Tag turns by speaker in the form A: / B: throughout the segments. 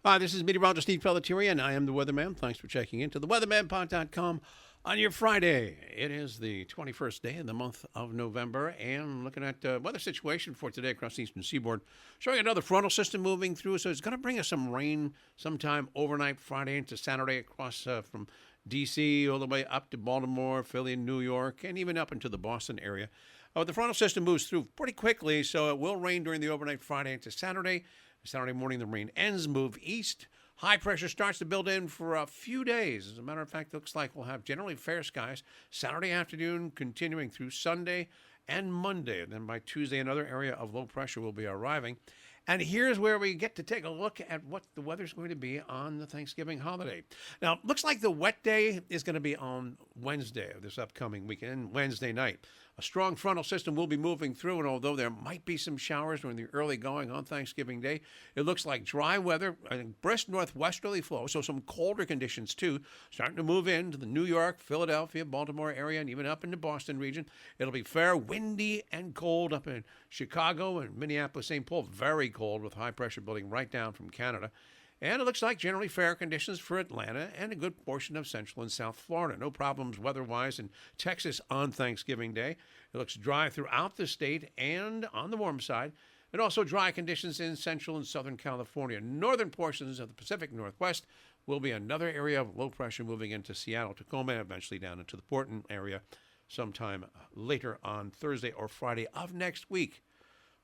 A: Hi, this is Meteorologist Steve Pellettiere, and I am the Weatherman. Thanks for checking into the weathermanpod.com on your Friday. It is the 21st day of the month of November, and looking at the weather situation for today across the eastern seaboard, showing another frontal system moving through, so it's going to bring us some rain sometime overnight Friday into Saturday across from D.C. all the way up to Baltimore, Philly, New York, and even up into the Boston area. The frontal system moves through pretty quickly, so it will rain during the overnight Friday into Saturday. Saturday morning, the rain ends, move east. High pressure starts to build in for a few days. As a matter of fact, it looks like we'll have generally fair skies Saturday afternoon, continuing through Sunday and Monday. And then by Tuesday, another area of low pressure will be arriving. And here's where we get to take a look at what the weather's going to be on the Thanksgiving holiday. Now, looks like the wet day is going to be on Wednesday of this upcoming weekend, Wednesday night. A strong frontal system will be moving through, and although there might be some showers during the early going on Thanksgiving Day, it looks like dry weather and brisk northwesterly flow, so some colder conditions too, starting to move into the New York, Philadelphia, Baltimore area, and even up in the Boston region. It'll be fair, windy, and cold up in Chicago and Minneapolis, St. Paul. Very cold with high pressure building right down from Canada. And it looks like generally fair conditions for Atlanta and a good portion of Central and South Florida. No problems weather-wise in Texas on Thanksgiving Day. It looks dry throughout the state and on the warm side. And also dry conditions in Central and Southern California. Northern portions of the Pacific Northwest will be another area of low pressure moving into Seattle, Tacoma, and eventually down into the Portland area sometime later on Thursday or Friday of next week.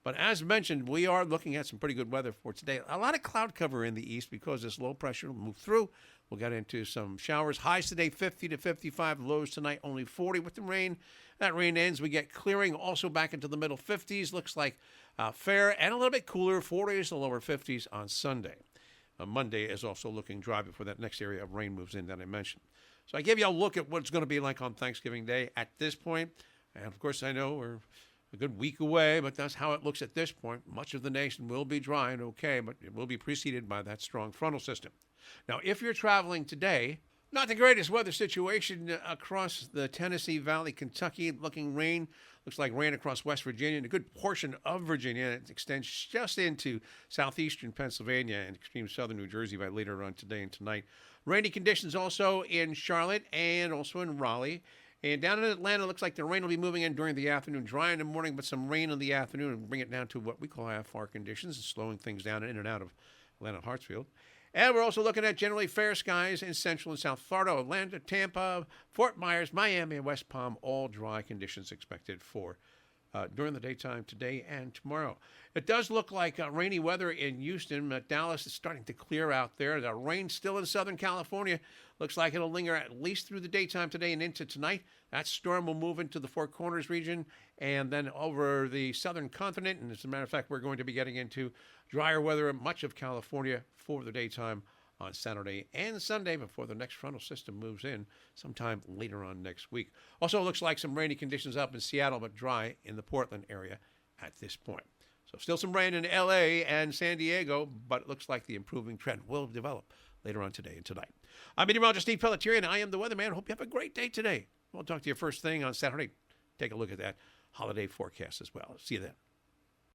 A: But as mentioned, we are looking at some pretty good weather for today. A lot of cloud cover in the east because this low pressure will move through. We'll get into some showers. Highs today, 50 to 55. Lows tonight, only 40 with the rain. That rain ends. We get clearing also back into the middle 50s. Looks like fair and a little bit cooler, 40s to lower 50s on Sunday. Monday is also looking dry before that next area of rain moves in that I mentioned. So I gave you a look at what it's going to be like on Thanksgiving Day at this point. And, of course, I know we're a good week away, but that's how it looks at this point. Much of the nation will be dry and okay, but it will be preceded by that strong frontal system. Now, if you're traveling today, not the greatest weather situation across the Tennessee Valley, Kentucky, looking rain. Looks like rain across West Virginia and a good portion of Virginia. It extends just into southeastern Pennsylvania and extreme southern New Jersey by later on today and tonight. Rainy conditions also in Charlotte and also in Raleigh. And down in Atlanta, it looks like the rain will be moving in during the afternoon, dry in the morning, but some rain in the afternoon and bring it down to what we call IFR conditions, slowing things down in and out of Atlanta Hartsfield. And we're also looking at generally fair skies in Central and South Florida, Atlanta, Tampa, Fort Myers, Miami, and West Palm, all dry conditions expected for during the daytime today and tomorrow. It does look like rainy weather in Houston. Dallas is starting to clear out there. The rain still in Southern California. Looks like it'll linger at least through the daytime today and into tonight. That storm will move into the Four Corners region and then over the southern continent. And as a matter of fact, we're going to be getting into drier weather in much of California for the daytime on Saturday and Sunday before the next frontal system moves in sometime later on next week. Also looks like some rainy conditions up in Seattle, but dry in the Portland area at this point. So still some rain in L.A. and San Diego, but it looks like the improving trend will develop later on today and tonight. I'm Meteorologist Steve Pellettiere, and I am the Weatherman. Hope you have a great day today. We'll talk to you first thing on Saturday. Take a look at that holiday forecast as well. See you then.